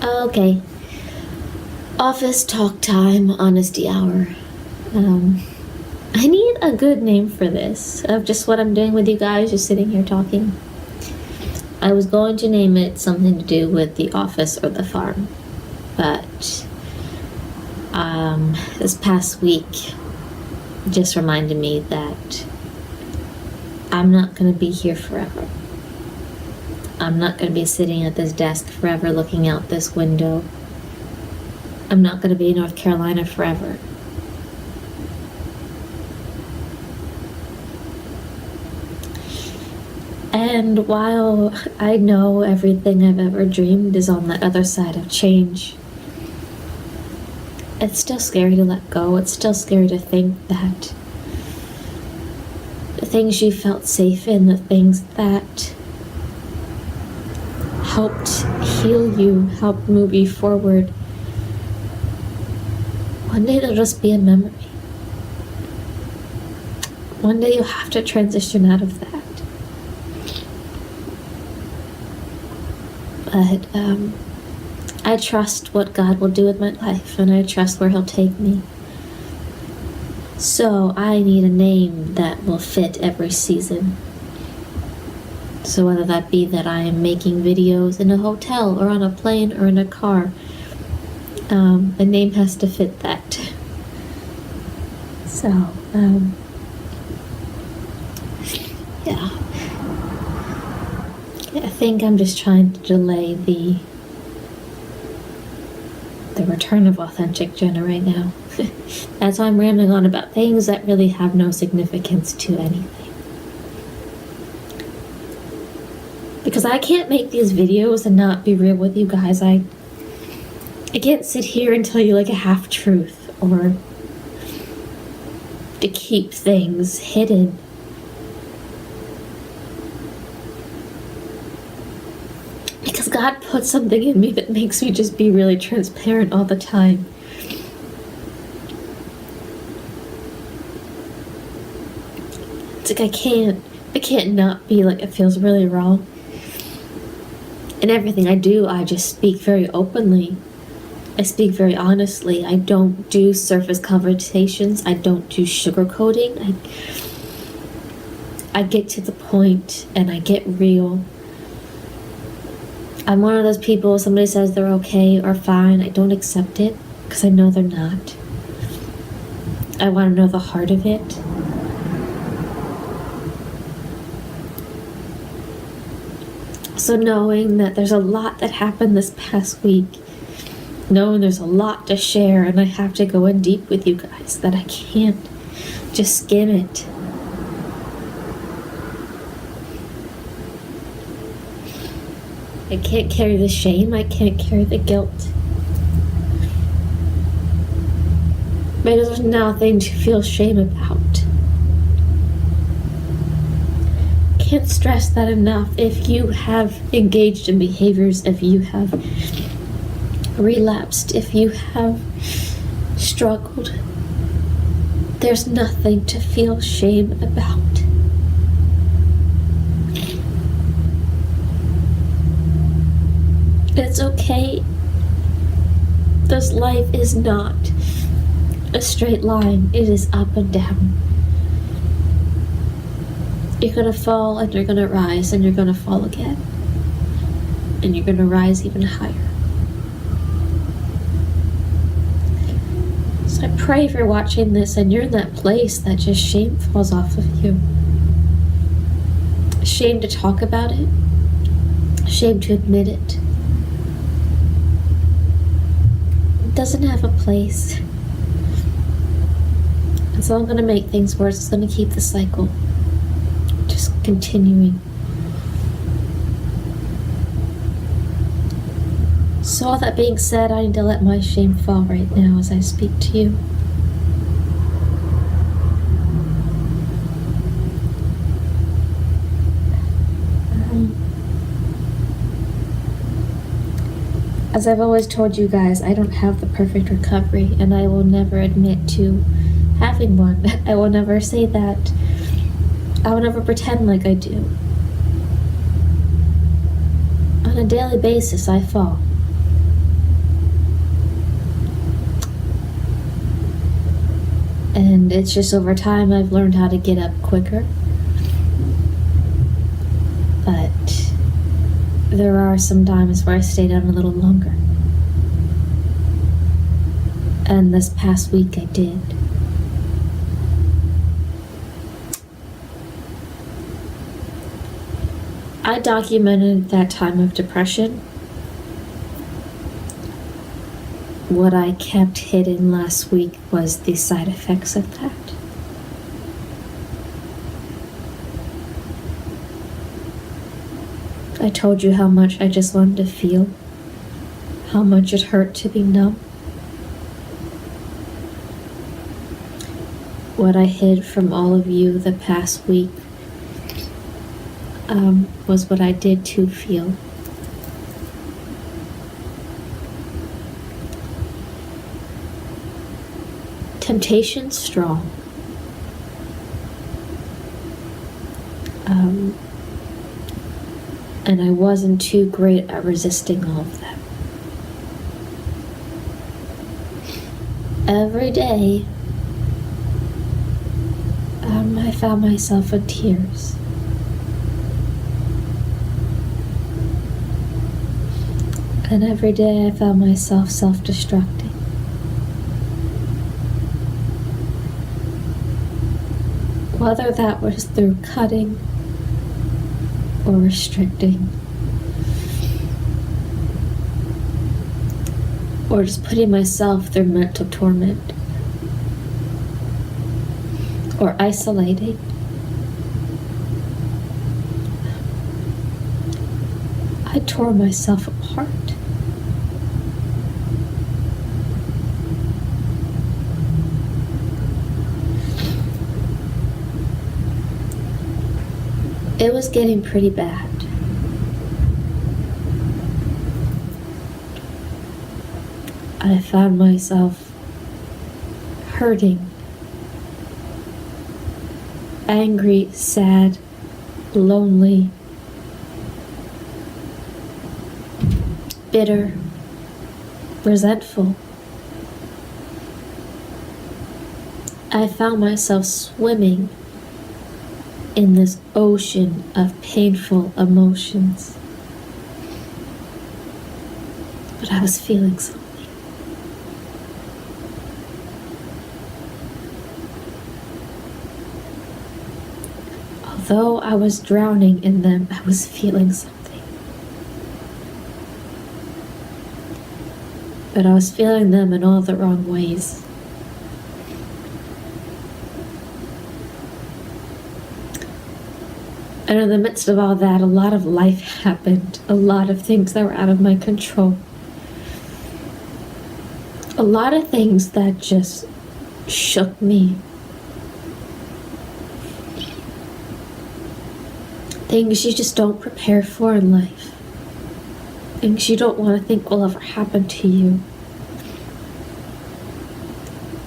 Okay. Office talk time, honesty hour. I need a good name for this, of just what I'm doing with you guys, just sitting here talking. I was going to name it something to do with the office or the farm, but this past week just reminded me that I'm not going to be here forever. I'm not going to be sitting at this desk forever looking out this window. I'm not going to be in North Carolina forever. And while I know everything I've ever dreamed is on the other side of change, it's still scary to let go. It's still scary to think that the things you felt safe in, the things that helped heal you, helped move you forward, one day they'll just be a memory. One day you'll have to transition out of that. But I trust what God will do with my life, and I trust where He'll take me. So I need a name that will fit every season. So whether that be that I am making videos in a hotel or on a plane or in a car, the name has to fit that. So, yeah. I think I'm just trying to delay the return of Authentic Jenna right now. That's why I'm rambling on about things that really have no significance to anything. Because I can't make these videos and not be real with you guys. I can't sit here and tell you like a half-truth or to keep things hidden. Because God put something in me that makes me just be really transparent all the time. It's like I can't not be, like, it feels really wrong. In everything I do, I just speak very openly. I speak very honestly. I don't do surface conversations. I don't do sugarcoating. I get to the point and I get real. I'm one of those people, somebody says they're okay or fine, I don't accept it because I know they're not. I want to know the heart of it. So knowing that there's a lot that happened this past week, knowing there's a lot to share and I have to go in deep with you guys, that I can't just skim it. I can't carry the shame, I can't carry the guilt. Because there's nothing to feel shame about. Can't stress that enough. If you have engaged in behaviors, if you have relapsed, if you have struggled, there's nothing to feel shame about. It's okay. This life is not a straight line. It is up and down. You're gonna fall and you're gonna rise and you're gonna fall again. And you're gonna rise even higher. So I pray if you're watching this and you're in that place that just shame falls off of you. Shame to talk about it. Shame to admit it. It doesn't have a place. It's all gonna make things worse. It's gonna keep the cycle just continuing. So all that being said, I need to let my shame fall right now as I speak to you. As I've always told you guys, I don't have the perfect recovery, and I will never admit to having one. I will never say that. I will never pretend like I do. On a daily basis, I fall. And it's just over time I've learned how to get up quicker. But there are some times where I stay down a little longer. And this past week I did. I documented that time of depression. What I kept hidden last week was the side effects of that. I told you how much I just wanted to feel, how much it hurt to be numb. What I hid from all of you the past week was what I did to feel. Temptation's strong. And I wasn't too great at resisting all of them. Every day, I found myself in tears. And every day I found myself self-destructing. Whether that was through cutting or restricting, or just putting myself through mental torment, or isolating. I tore myself apart. It was getting pretty bad. I found myself hurting, angry, sad, lonely, bitter, resentful. I found myself swimming in this ocean of painful emotions. But I was feeling something. Although I was drowning in them, I was feeling something. But I was feeling them in all the wrong ways. And in the midst of all that, a lot of life happened. A lot of things that were out of my control. A lot of things that just shook me. Things you just don't prepare for in life. Things you don't want to think will ever happen to you.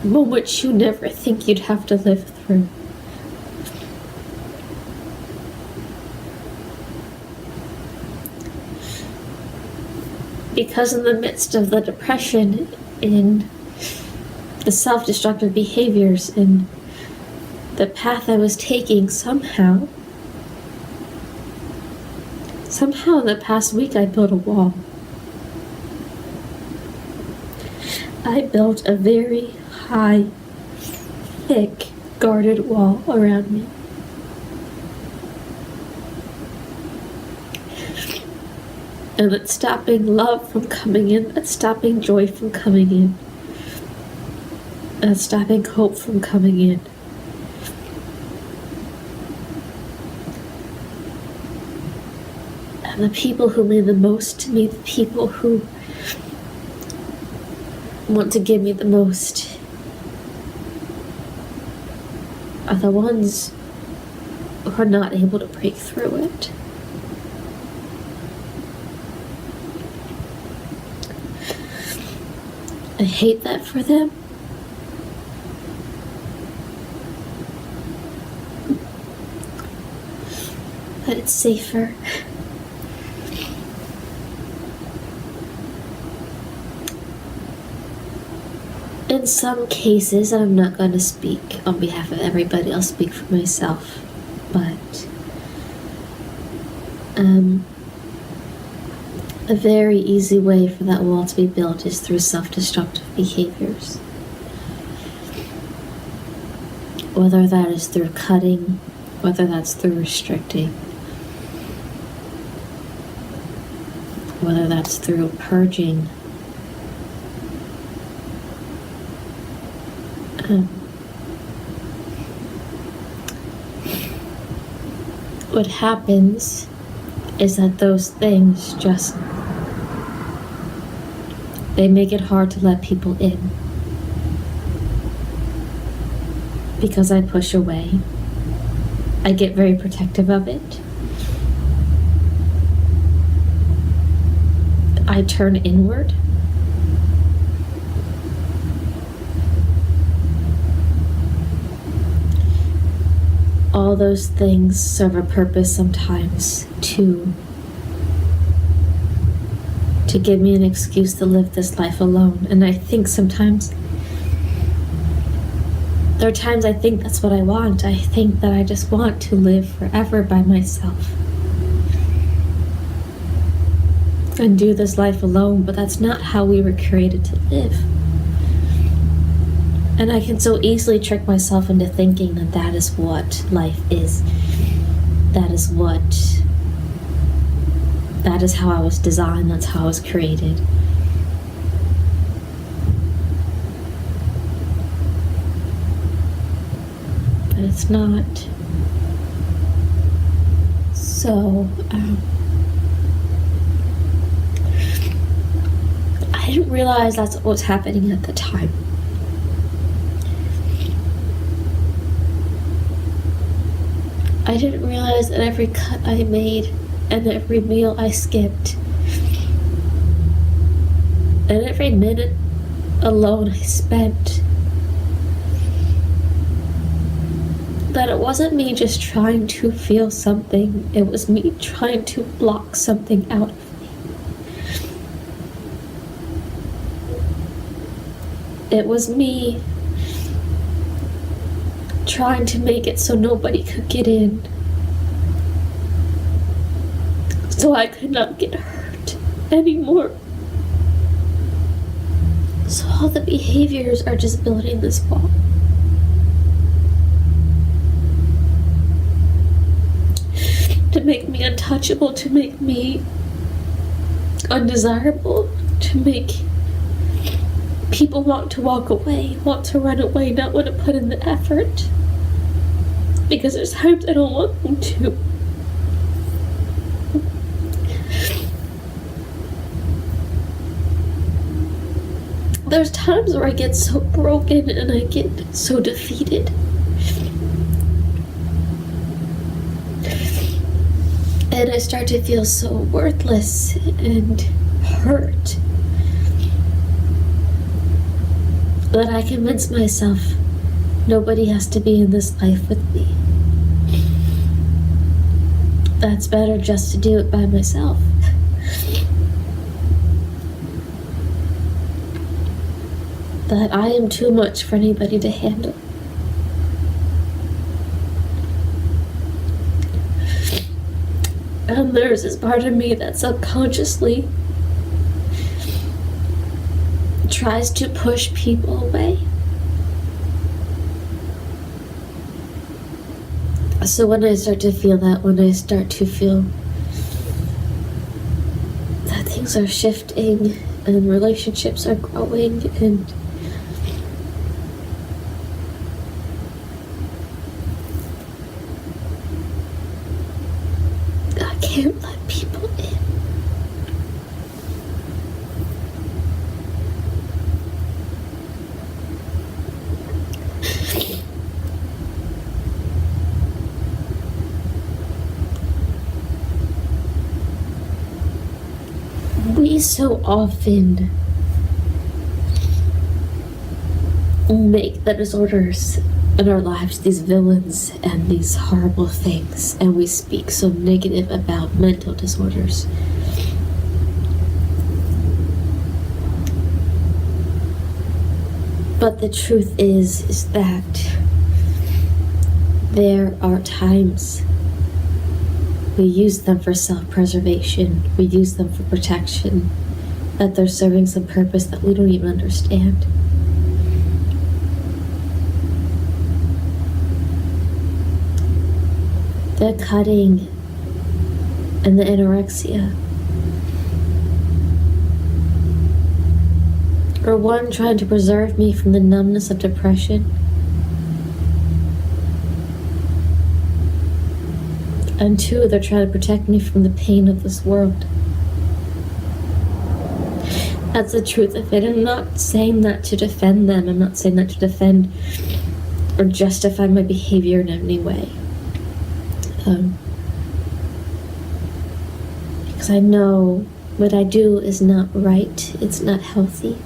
Moments you never think you'd have to live through. Because in the midst of the depression, in the self-destructive behaviors, in the path I was taking, somehow in the past week I built a wall. I built a very high, thick, guarded wall around me. And it's stopping love from coming in. It's stopping joy from coming in. And it's stopping hope from coming in. And the people who mean the most to me, the people who want to give me the most, are the ones who are not able to break through it. I hate that for them. But it's safer. in some cases, and I'm not going to speak on behalf of everybody, I'll speak for myself, but a very easy way for that wall to be built is through self-destructive behaviors. Whether that is through cutting, whether that's through restricting, whether that's through purging. What happens is that those things just, they make it hard to let people in. Because I push away, I get very protective of it. I turn inward. All those things serve a purpose sometimes to give me an excuse to live this life alone. And I think sometimes, there are times I think that's what I want. I think that I just want to live forever by myself and do this life alone, but that's not how we were created to live. And I can so easily trick myself into thinking that that is what life is. That is how I was designed, that's how I was created. But it's not. So, I didn't realize that's what was happening at the time. I didn't realize that every cut I made and every meal I skipped and every minute alone I spent, that it wasn't me just trying to feel something, it was me trying to block something out of me. It was me trying to make it so nobody could get in, so I could not get hurt anymore. So all the behaviors are just building this wall. To make me untouchable, to make me undesirable, to make people want to walk away, want to run away, not want to put in the effort. Because there's times I don't want them to. There's times where I get so broken and I get so defeated. And I start to feel so worthless and hurt that I convince myself nobody has to be in this life with me. That's better just to do it by myself. That I am too much for anybody to handle. And there's this part of me that subconsciously tries to push people away. So when I start to feel that, when I start to feel that things are shifting and relationships are growing and I can't let people in. We so often make the disorders in our lives these villains and these horrible things, and we speak so negative about mental disorders. But the truth is that there are times we use them for self-preservation, we use them for protection, that they're serving some purpose that we don't even understand. The cutting and the anorexia. Or one, trying to preserve me from the numbness of depression. And two, they're trying to protect me from the pain of this world. That's the truth of it. I'm not saying that to defend them. I'm not saying that to defend or justify my behavior in any way. Because I know what I do is not right. It's not healthy.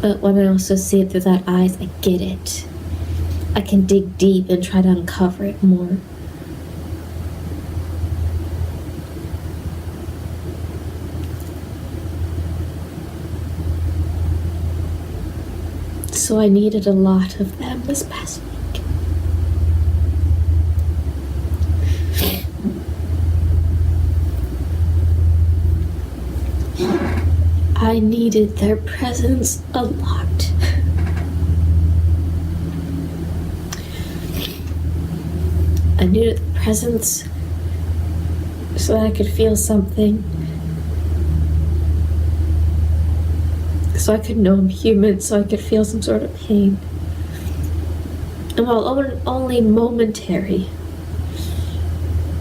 But when I also see it through that eyes, I get it. I can dig deep and try to uncover it more. So I needed a lot of them this past week. I needed their presence a lot. I needed the presence so that I could feel something. So I could know I'm human, so I could feel some sort of pain. And while only momentary,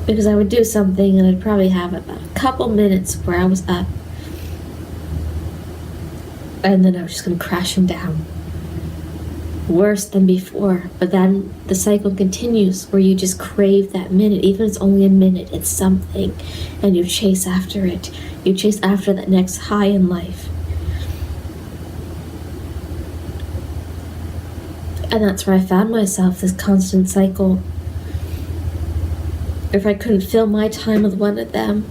because I would do something and I'd probably have about a couple minutes where I was up, and then I was just going to crash them down. Worse than before. But then the cycle continues where you just crave that minute. Even if it's only a minute, it's something. And you chase after it. You chase after that next high in life. And that's where I found myself, this constant cycle. If I couldn't fill my time with one of them,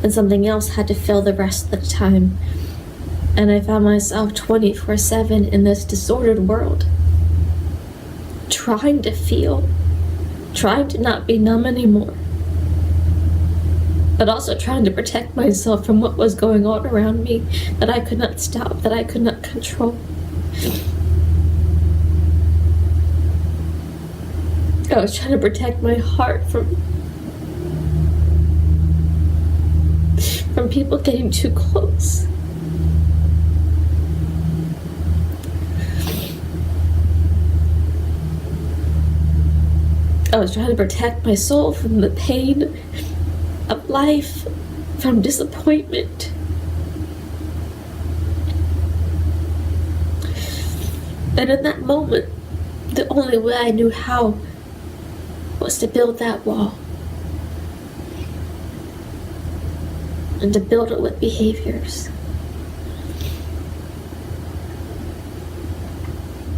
then something else had to fill the rest of the time. And I found myself 24/7 in this disordered world, trying to feel, trying to not be numb anymore, but also trying to protect myself from what was going on around me that I could not stop, that I could not control. I was trying to protect my heart from people getting too close. I was trying to protect my soul from the pain of life, from disappointment. And in that moment, the only way I knew how was to build that wall. And to build it with behaviors.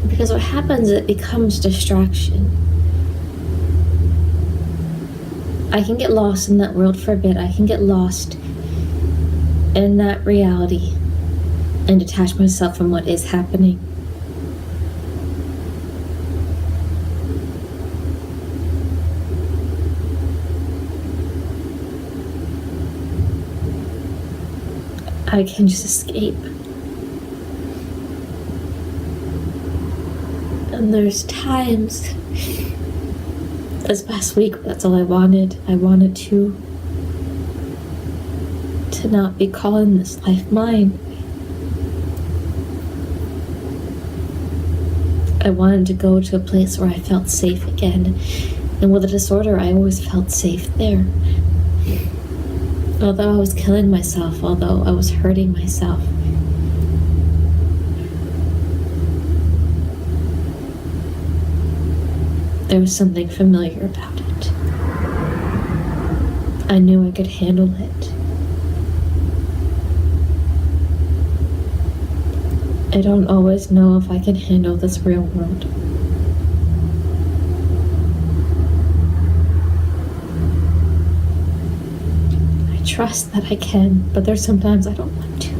Because what happens, it becomes distraction. I can get lost in that world for a bit. I can get lost in that reality and detach myself from what is happening. I can just escape. And there's times, this past week, that's all I wanted. I wanted to not be calling this life mine. I wanted to go to a place where I felt safe again. And with a disorder, I always felt safe there. Although I was killing myself, although I was hurting myself. There was something familiar about it. I knew I could handle it. I don't always know if I can handle this real world. I trust that I can, but there's sometimes I don't want to.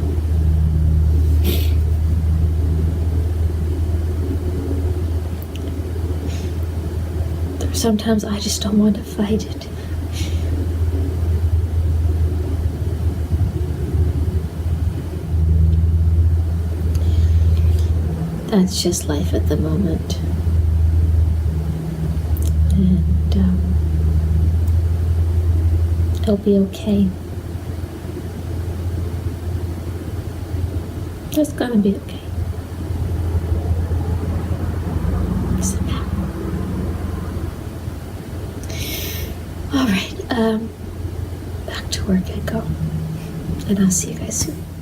sometimes I just don't want to fight it. That's just life at the moment. And it'll be okay. It's gonna be okay. Somehow. Alright, back to work I go. And I'll see you guys soon.